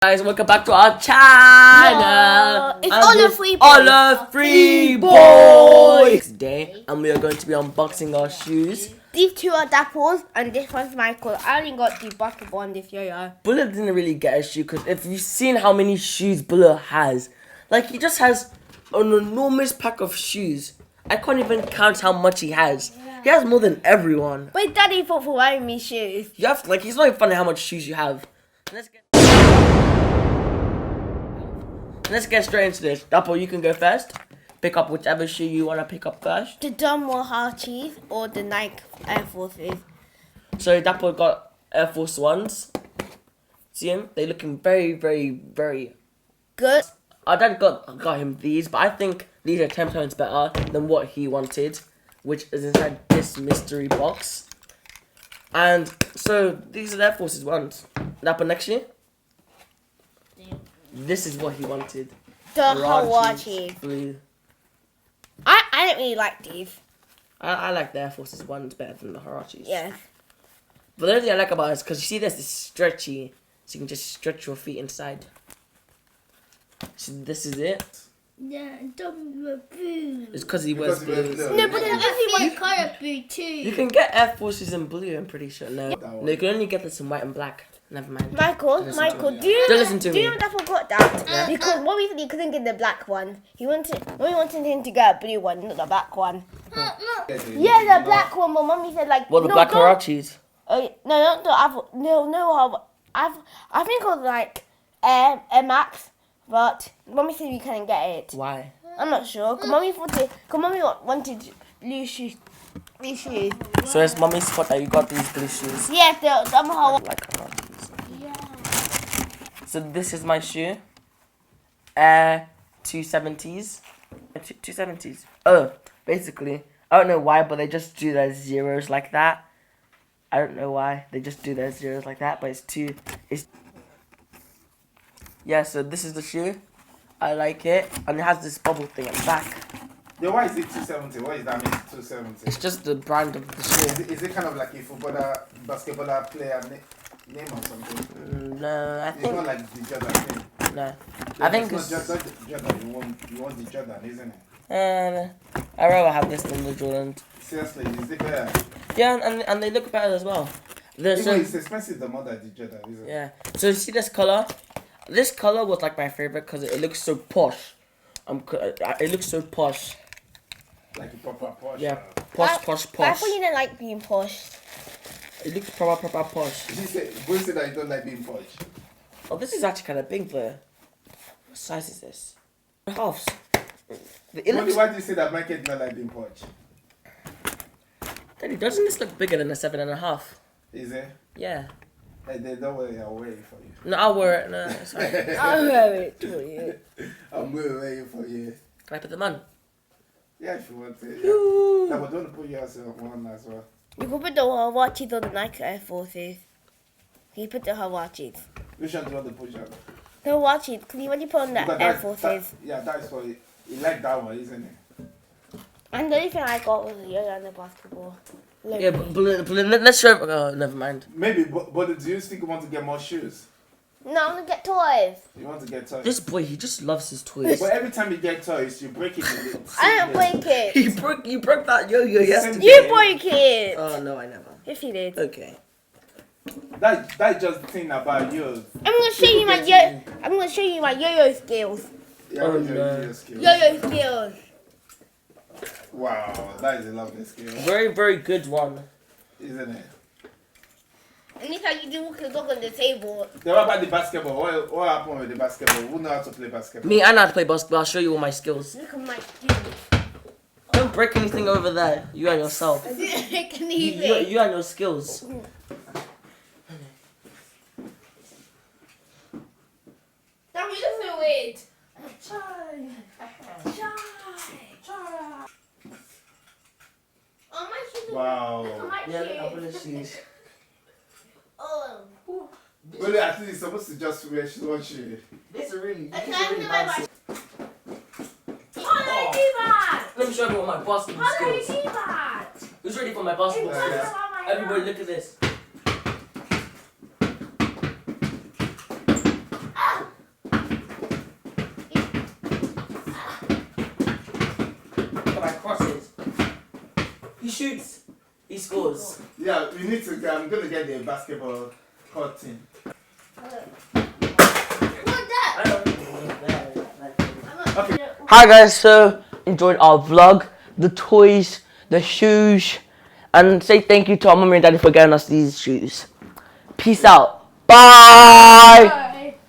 Guys, welcome back to our channel. It's Olathree boys. Today, and we are going to be unboxing our shoes. These two are Dapples, and this one's Michael. I only got the basketball and this yo-yo. Bulla didn't really get a shoe because if you've seen how many shoes Bulla has, like he just has an enormous pack of shoes. I can't even count how much he has. Yeah. He has more than everyone. But Daddy fought for wearing me shoes. You have to, like, it's not even funny how much shoes you have. Let's get straight into this. Dapo, you can go first. Pick up whichever shoe you want to pick up first. The Dunmore Harchies or the Nike Air Forces. So Dapo got Air Force Ones. See him? They're looking very, very, very good. Our dad got him these, but I think these are 10 times better than what he wanted, which is inside this mystery box. And so these are the Air Forces Ones. Dapo, next year. This is what he wanted. The Hawaii. Blue. I don't really like these. I like the Air Forces Ones better than the Harachis. Yeah. But the only thing I like about it is because you see this is stretchy, so you can just stretch your feet inside. So this is it. Yeah, double blue. It's because he wears blue. No, but then everyone colour blue too. You can get Air Forces in blue, I'm pretty sure. No, you can only get this in white and black. Never mind. Michael, do you know that I forgot that? Yeah. Because one reason he couldn't get the black one, we wanted him to get a blue one, not the black one. Yeah, the black one, but Mummy said like. What, the black Harachis? No, not the other. No. I think it was like Air Max, but Mummy said we couldn't get it. Why? I'm not sure. Cause Mummy wanted blue shoes. So it's Mummy's fault that you got these blue shoes. Yes, the somehow. Like Harachis. Yeah. So this is my shoe. Air 270s. 270s. Oh, basically, I don't know why, but they just do their zeros like that. I don't know why they just do their zeros like that, but yeah. So this is the shoe. I like it, and it has this bubble thing at the back. Yeah, why is it 270? What does that mean, 270? It's just the brand of the shoe. Is it kind of like a basketball player name or something? No, I think it's not like the Jordan thing. No, Yeah, I think it's not just Jordan. You want the Jordan, isn't it? I'd rather have this than the Jordan. Seriously, is it better? Yeah, and they look better as well. It's expensive the more than the Jordan, isn't it? Yeah. So you see this color? This color was like my favorite because it looks so posh. It looks so posh. Like a proper posh. Yeah, posh. I thought you didn't like being posh. It looks proper posh. Boy said that you don't like being posh. Oh, this is actually kind of big though. What size is this? Halves. Why do you say that Michael does not like being posh? Daddy, doesn't this look bigger than a 7.5? Is it? Yeah. They don't worry, I'll wear it for you. No, I'll wear it. No, it's fine. I'll wear it for you. I'm going to wear it for you. Can I put them on? Yeah, if you want to. Yeah. No, but don't put yours on as well. You can put the Hawaiis on the Nike Air Forces. You put the Hawaiis. Which one do you want to push on? The Hawaiis, because when you put on the Air Forces. That's for it. You like that one, isn't it? And the only thing I got was the yo-yo and the basketball. Yeah, but let's show. Oh, never mind. Maybe, but do you think you want to get more shoes? No, I'm going to get toys. You want to get toys? This boy, he just loves his toys. But every time you get toys, you break it. I don't break it. You broke that yo-yo yesterday. You break it. Oh no, I never. If you did. Okay. That's just the thing about you. I'm going to show you my yo. I'm going to show you my yo-yo skills. Yeah, Oh, your no. skills. Yo-yo skills. Wow, that is a lovely skill. Very, very good one. Isn't it? Anytime you do walk the dog on the table. Then what about the basketball? What happened with the basketball? Who knows how to play basketball? Me, I know how to play basketball. I'll show you all my skills. Look at my skills. Don't break anything over there. You and yourself. Can You and your skills. That was just so weird. Oh, my shoes. Wow. Yeah, I'm gonna shoes. Oh. Well, at least you're supposed to just wear one shoe. This is really Can I bad. do my How do you do that? Let me show you all my basketball How do you skills. do that? Who's ready for my basketball Yeah. skills? Everybody, look at this. He shoots. He scores. Yeah, we need to. I'm gonna get the basketball court team. Okay. Hi guys, so enjoyed our vlog, the toys, the shoes, and say thank you to our mummy and daddy for getting us these shoes. Peace out. Bye.